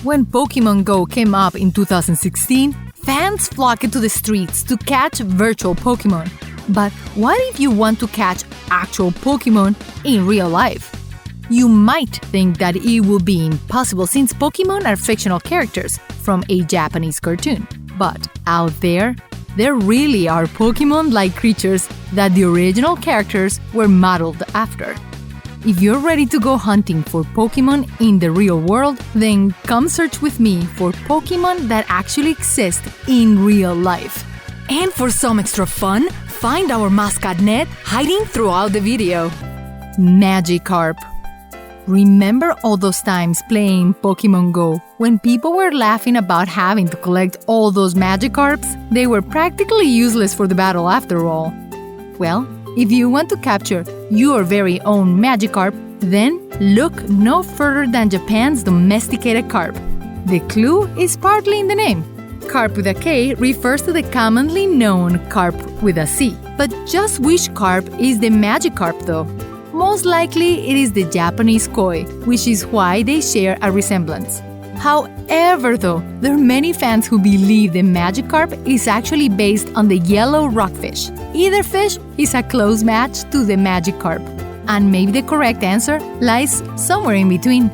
When Pokemon Go came up in 2016, fans flocked to the streets to catch virtual Pokemon. But what if you want to catch actual Pokemon in real life? You might think that it will be impossible since Pokemon are fictional characters from a Japanese cartoon. But out there really are Pokemon-like creatures that the original characters were modeled after. If you're ready to go hunting for Pokemon in the real world, then come search with me for Pokemon that actually exist in real life. And for some extra fun, find our mascot Ned hiding throughout the video. Magikarp. Remember all those times playing Pokemon Go when people were laughing about having to collect all those Magikarps? They were practically useless for the battle after all. Well, if you want to capture your very own Magikarp, then look no further than Japan's domesticated carp. The clue is partly in the name. Carp with a K refers to the commonly known carp with a C. But just which carp is the Magikarp though? Most likely it is the Japanese koi, which is why they share a resemblance. However though, there are many fans who believe the Magikarp is actually based on the yellow rockfish. Either fish is a close match to the Magikarp, and maybe the correct answer lies somewhere in between.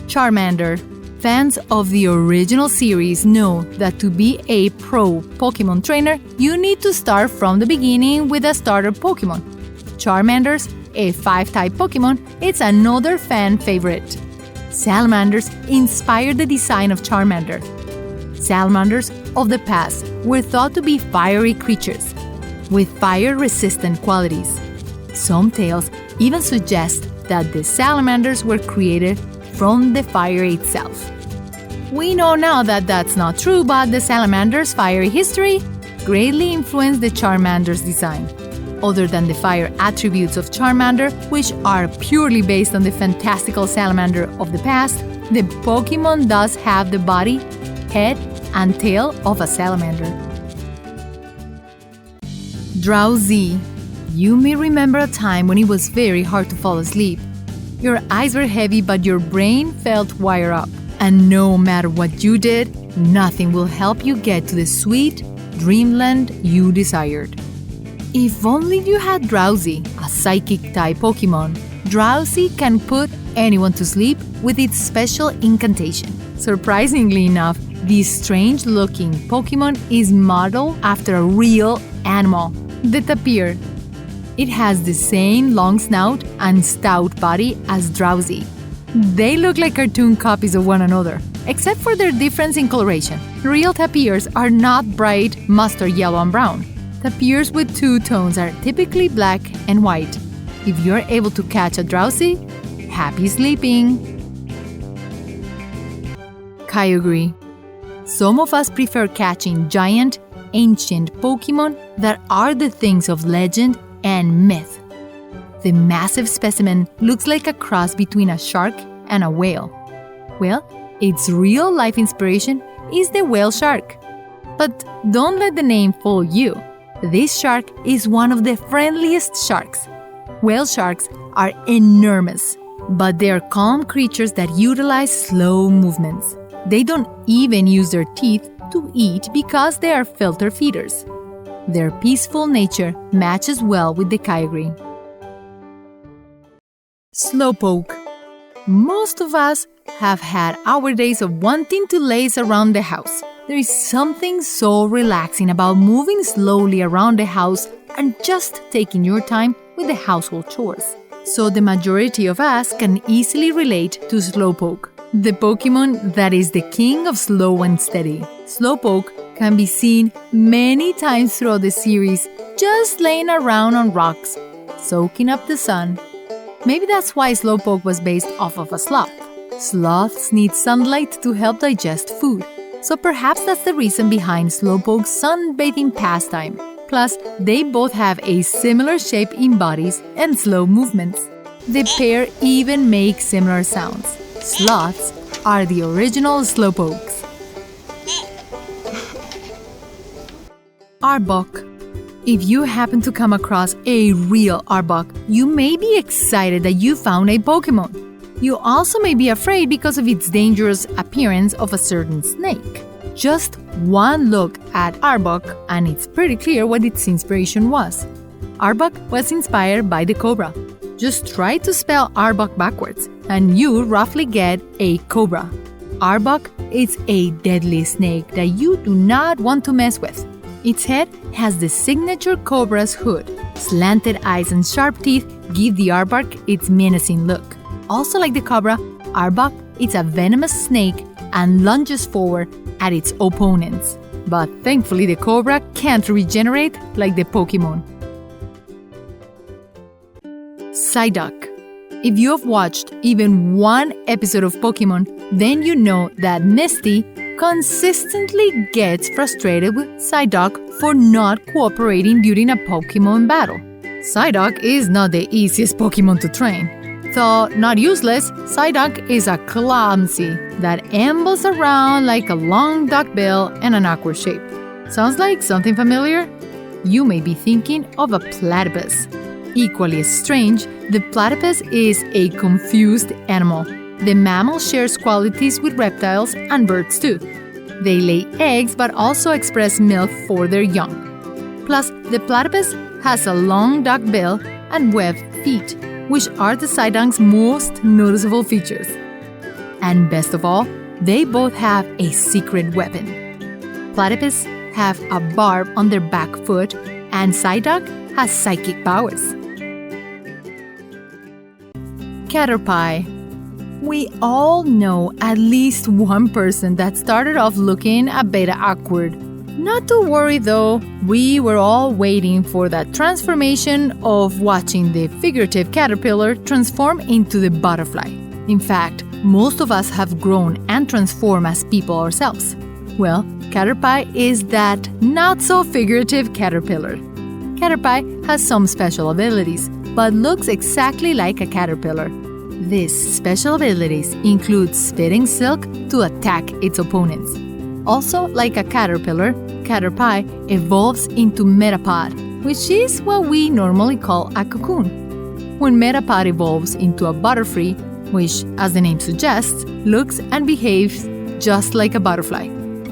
Charmander. Fans of the original series know that to be a pro Pokemon trainer, you need to start from the beginning with a starter Pokemon. Charmander's, a 5-type Pokemon, it's another fan favorite. Salamanders inspired the design of Charmander. Salamanders of the past were thought to be fiery creatures with fire-resistant qualities. Some tales even suggest that the salamanders were created from the fire itself. We know now that that's not true, but the salamander's fiery history greatly influenced the Charmander's design. Other than the fire attributes of Charmander, which are purely based on the fantastical salamander of the past, the Pokemon does have the body, head, and tail of a salamander. Drowze. You may remember a time when it was very hard to fall asleep. Your eyes were heavy but your brain felt wired up. And no matter what you did, nothing will help you get to the sweet dreamland you desired. If only you had Drowze, a psychic-type Pokemon. Drowze can put anyone to sleep with its special incantation. Surprisingly enough, this strange-looking Pokemon is modeled after a real animal, the tapir. It has the same long snout and stout body as Drowze. They look like cartoon copies of one another, except for their difference in coloration. Real tapirs are not bright mustard yellow and brown. Tapirs with two tones are typically black and white. If you're able to catch a Drowze, happy sleeping! Kyogre. Some of us prefer catching giant, ancient Pokemon that are the things of legend and myth. The massive specimen looks like a cross between a shark and a whale. Well, its real-life inspiration is the whale shark. But don't let the name fool you. This shark is one of the friendliest sharks. Whale sharks are enormous, but they are calm creatures that utilize slow movements. They don't even use their teeth to eat because they are filter feeders. Their peaceful nature matches well with the Kyogre. Slowpoke. Most of us have had our days of wanting to laze around the house. There is something so relaxing about moving slowly around the house and just taking your time with the household chores. So the majority of us can easily relate to Slowpoke, the Pokemon that is the king of slow and steady. Slowpoke can be seen many times throughout the series, just laying around on rocks, soaking up the sun. Maybe that's why Slowpoke was based off of a sloth. Sloths need sunlight to help digest food, so perhaps that's the reason behind Slowpoke's sunbathing pastime. Plus, they both have a similar shape in bodies and slow movements. The pair even make similar sounds. Sloths are the original Slowpokes. Arbok. If you happen to come across a real Arbok, you may be excited that you found a Pokemon. You also may be afraid because of its dangerous appearance of a certain snake. Just one look at Arbok and it's pretty clear what its inspiration was. Arbok was inspired by the cobra. Just try to spell Arbok backwards and you roughly get a cobra. Arbok is a deadly snake that you do not want to mess with. Its head has the signature cobra's hood. Slanted eyes and sharp teeth give the Arbok its menacing look. Also like the cobra, Arbok is a venomous snake and lunges forward at its opponents. But thankfully the cobra can't regenerate like the Pokemon. Psyduck. If you have watched even one episode of Pokemon, then you know that Misty consistently gets frustrated with Psyduck for not cooperating during a Pokemon battle. Psyduck is not the easiest Pokemon to train. Though not useless, Psyduck is a clumsy that ambles around like a long duckbill and an awkward shape. Sounds like something familiar? You may be thinking of a platypus. Equally as strange, the platypus is a confused animal. The mammal shares qualities with reptiles and birds too. They lay eggs but also express milk for their young. Plus, the platypus has a long duck bill and webbed feet, which are the Psyduck's most noticeable features. And best of all, they both have a secret weapon. Platypus have a barb on their back foot and Psyduck has psychic powers. Caterpie. We all know at least one person that started off looking a bit awkward. Not to worry though, we were all waiting for that transformation of watching the figurative caterpillar transform into the butterfly. In fact, most of us have grown and transformed as people ourselves. Well, Caterpie is that not-so-figurative caterpillar. Caterpie has some special abilities, but looks exactly like a caterpillar. These special abilities include spitting silk to attack its opponents. Also, like a caterpillar, Caterpie evolves into Metapod, which is what we normally call a cocoon. When Metapod evolves into a Butterfree, which, as the name suggests, looks and behaves just like a butterfly.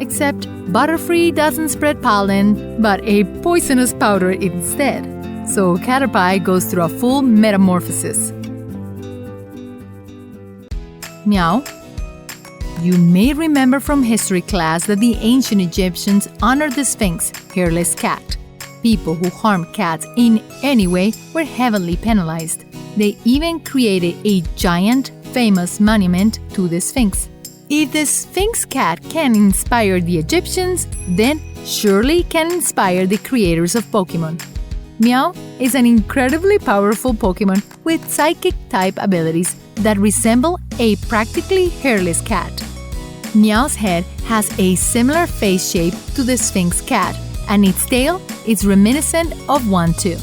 Except Butterfree doesn't spread pollen, but a poisonous powder instead. So Caterpie goes through a full metamorphosis. Meow. You may remember from history class that the ancient Egyptians honored the Sphinx, hairless cat. People who harmed cats in any way were heavily penalized. They even created a giant, famous monument to the Sphinx. If the Sphinx cat can inspire the Egyptians, then surely can inspire the creators of Pokemon. Meow is an incredibly powerful Pokemon with psychic-type abilities that resemble a practically hairless cat. Meow's head has a similar face shape to the Sphinx cat, and its tail is reminiscent of one too.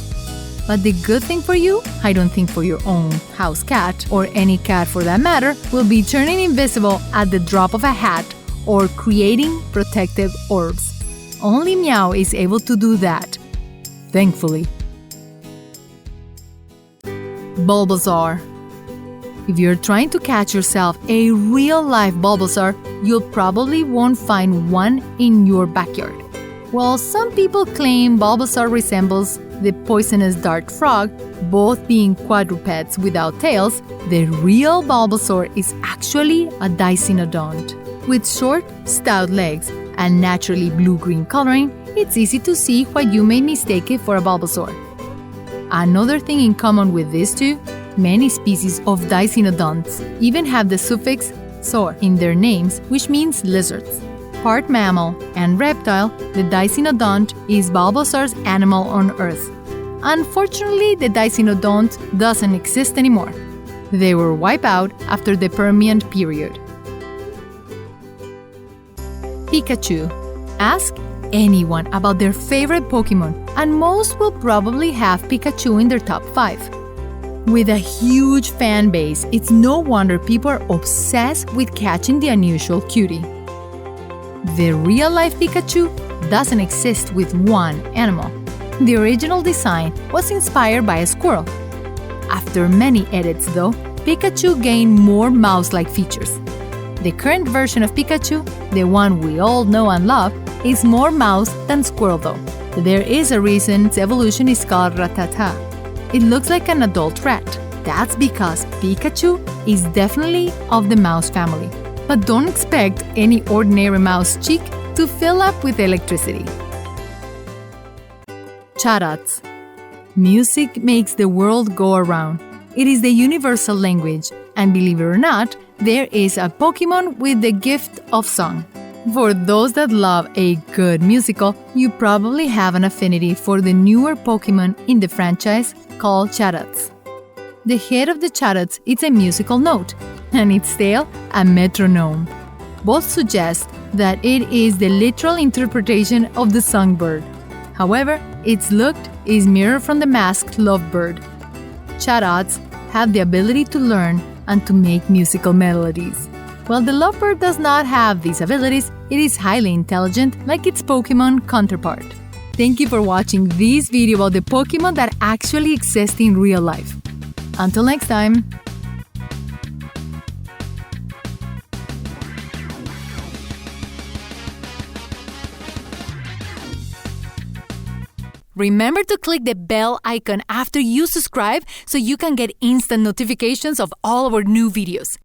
But the good thing for you, I don't think for your own house cat, or any cat for that matter, will be turning invisible at the drop of a hat or creating protective orbs. Only Meow is able to do that. Thankfully. Bulbasaur. If you're trying to catch yourself a real-life Bulbasaur, you'll probably won't find one in your backyard. While some people claim Bulbasaur resembles the poisonous dart frog, both being quadrupeds without tails, the real Bulbasaur is actually a Dicynodont. With short, stout legs and naturally blue-green coloring, it's easy to see why you may mistake it for a Bulbasaur. Another thing in common with these two, many species of Dicynodonts even have the suffix "saur" in their names, which means lizards. Part mammal and reptile, the Dicynodont is Bulbasaur's animal on Earth. Unfortunately, the Dicynodont doesn't exist anymore. They were wiped out after the Permian period. Pikachu. Ask anyone about their favorite Pokemon, and most will probably have Pikachu in their top 5. With a huge fan base, it's no wonder people are obsessed with catching the unusual cutie. The real-life Pikachu doesn't exist with one animal. The original design was inspired by a squirrel. After many edits though, Pikachu gained more mouse-like features. The current version of Pikachu, the one we all know and love, is more mouse than squirrel though. There is a reason its evolution is called Ratata. It looks like an adult rat. That's because Pikachu is definitely of the mouse family. But don't expect any ordinary mouse cheek to fill up with electricity. Chatots. Music makes the world go around. It is the universal language, and believe it or not, there is a Pokemon with the gift of song. For those that love a good musical, you probably have an affinity for the newer Pokemon in the franchise called Chatots. The head of the Chatots is a musical note, and its tail a metronome. Both suggest that it is the literal interpretation of the songbird. However, its look is mirrored from the masked lovebird. Chatots have the ability to learn and to make musical melodies. While the lovebird does not have these abilities, it is highly intelligent like its Pokemon counterpart. Thank you for watching this video about the Pokemon that actually exist in real life. Until next time! Remember to click the bell icon after you subscribe so you can get instant notifications of all our new videos.